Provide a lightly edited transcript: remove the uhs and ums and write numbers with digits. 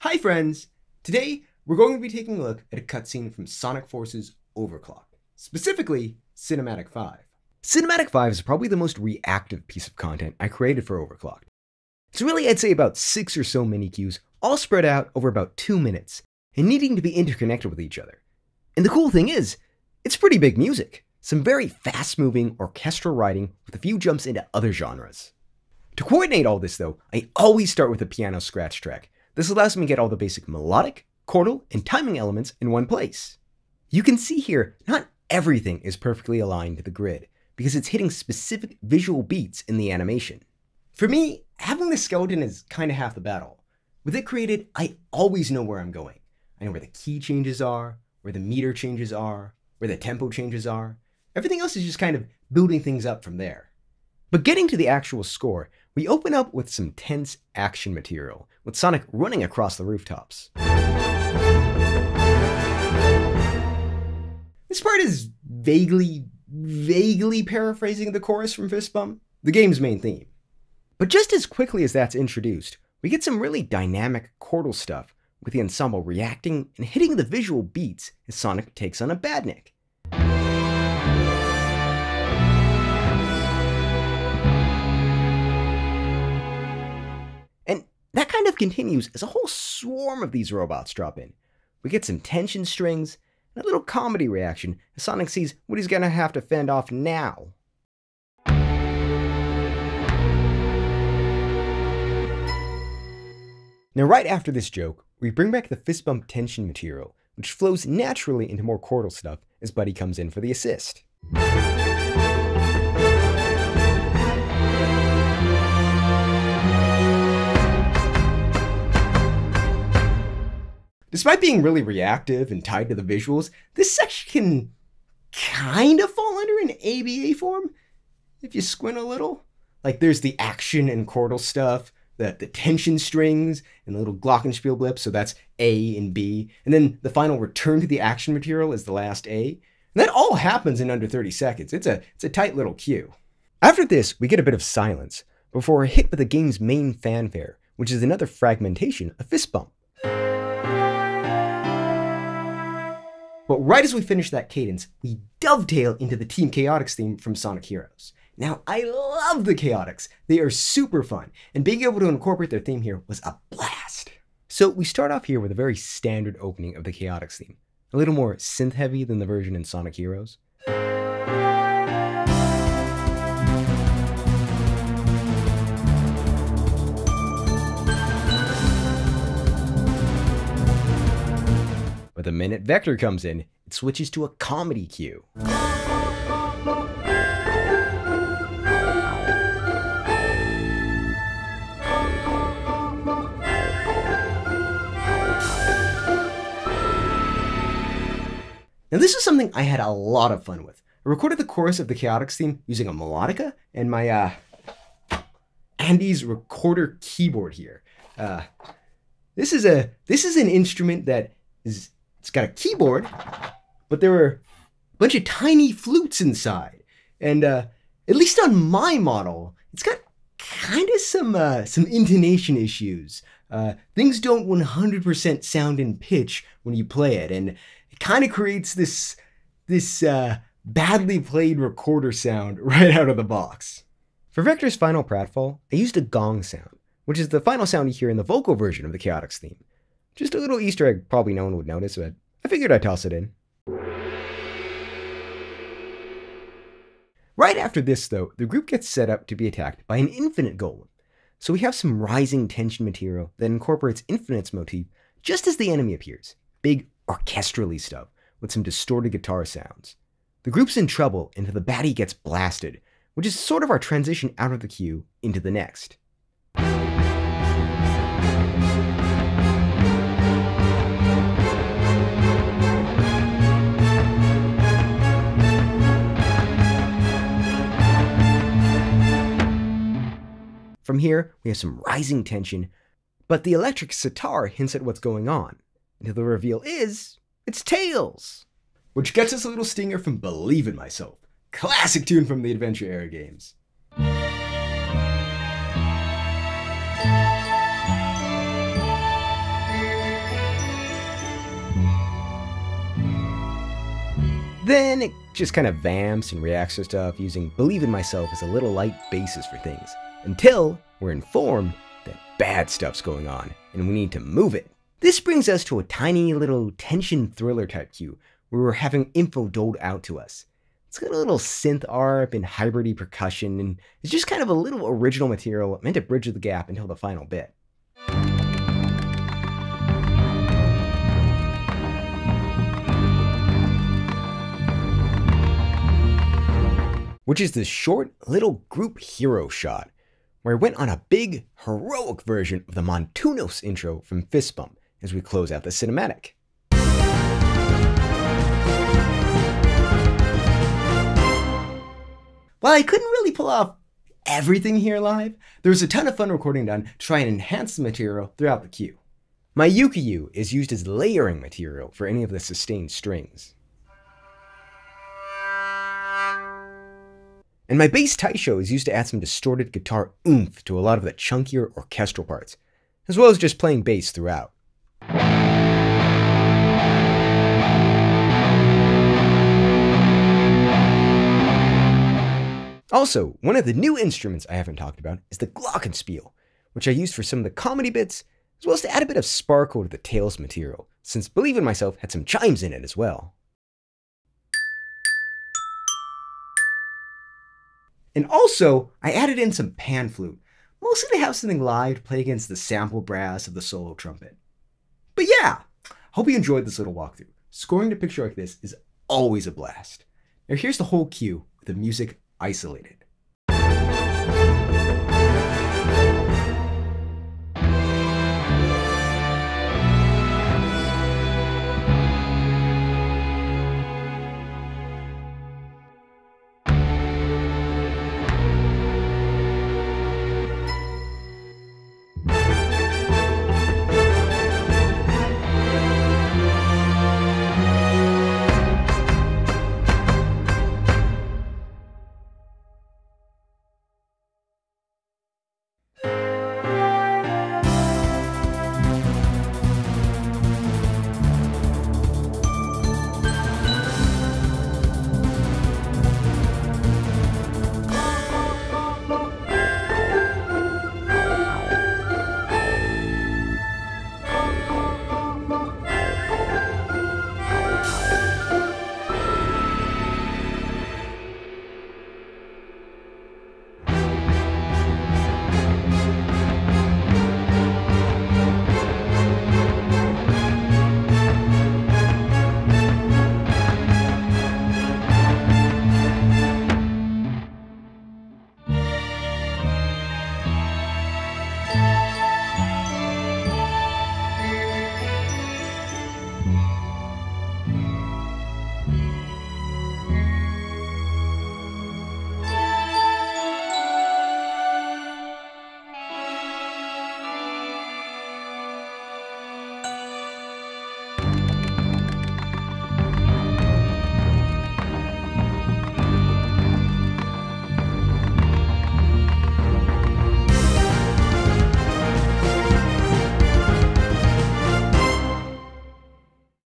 Hi friends! Today, we're going to be taking a look at a cutscene from Sonic Forces Overclocked, specifically Cinematic 5. Cinematic 5 is probably the most reactive piece of content I created for Overclocked. It's really, I'd say, about 6 or so mini-cues, all spread out over about 2 minutes, and needing to be interconnected with each other. And the cool thing is, it's pretty big music, some very fast-moving orchestral writing with a few jumps into other genres. To coordinate all this though, I always start with a piano scratch track. This allows me to get all the basic melodic, chordal, and timing elements in one place. You can see here, not everything is perfectly aligned to the grid, because it's hitting specific visual beats in the animation. For me, having the skeleton is kinda half the battle. With it created, I always know where I'm going. I know where the key changes are, where the meter changes are, where the tempo changes are. Everything else is just kind of building things up from there. But getting to the actual score, we open up with some tense action material, with Sonic running across the rooftops. This part is vaguely paraphrasing the chorus from Fist Bump, the game's main theme. But just as quickly as that's introduced, we get some really dynamic chordal stuff, with the ensemble reacting and hitting the visual beats as Sonic takes on a badnik. And that kind of continues as a whole swarm of these robots drop in. We get some tension strings and a little comedy reaction as Sonic sees what he's gonna have to fend off now. Now right after this joke, we bring back the fist bump tension material, which flows naturally into more chordal stuff as Buddy comes in for the assist. Despite being really reactive and tied to the visuals, this section can kind of fall under an ABA form, if you squint a little. Like there's the action and chordal stuff, the tension strings, and the little glockenspiel blips, so that's A and B, and then the final return to the action material is the last A. And that all happens in under 30 seconds. It's a tight little cue. After this, we get a bit of silence, before we're hit with the game's main fanfare, which is another fragmentation of Fist Bump. But right as we finish that cadence, we dovetail into the Team Chaotix theme from Sonic Heroes. Now, I love the Chaotix. They are super fun, and being able to incorporate their theme here was a blast. So we start off here with a very standard opening of the Chaotix theme, a little more synth-heavy than the version in Sonic Heroes. But the minute Vector comes in, it switches to a comedy cue. Now this is something I had a lot of fun with. I recorded the chorus of the Chaotix theme using a melodica and my Andy's recorder keyboard here. This is an instrument that it's got a keyboard, but there were a bunch of tiny flutes inside. And at least on my model, it's got kind of some intonation issues. Things don't 100% sound in pitch when you play it, and it kind of creates this badly played recorder sound right out of the box. For Vector's final pratfall, I used a gong sound, which is the final sound you hear in the vocal version of the Chaotix theme. Just a little Easter egg probably no one would notice, but I figured I'd toss it in. Right after this though, the group gets set up to be attacked by an infinite golem. So we have some rising tension material that incorporates Infinite's motif just as the enemy appears. Big orchestrally stuff with some distorted guitar sounds. The group's in trouble until the baddie gets blasted, which is sort of our transition out of the cue into the next. From here, we have some rising tension, but the electric sitar hints at what's going on, until the reveal is, it's Tails! Which gets us a little stinger from Believe in Myself, classic tune from the Adventure era games. Then it just kind of vamps and reacts to stuff using Believe in Myself as a little light basis for things, until we're informed that bad stuff's going on and we need to move it. This brings us to a tiny little tension thriller type cue where we're having info doled out to us. It's got a little synth arp and hybridy percussion, and it's just kind of a little original material meant to bridge the gap until the final bit. Which is this short little group hero shot, where I went on a big, heroic version of the Montunos intro from Fist Bump as we close out the cinematic. While I couldn't really pull off everything here live, there was a ton of fun recording done to try and enhance the material throughout the cue. My ukulele is used as layering material for any of the sustained strings. And my bass taisho is used to add some distorted guitar oomph to a lot of the chunkier orchestral parts, as well as just playing bass throughout. Also, one of the new instruments I haven't talked about is the glockenspiel, which I used for some of the comedy bits, as well as to add a bit of sparkle to the Tails material, since Believe in Myself had some chimes in it as well. And also, I added in some pan flute, mostly to have something live to play against the sample brass of the solo trumpet. But yeah, hope you enjoyed this little walkthrough. Scoring a picture like this is always a blast. Now here's the whole cue with the music isolated.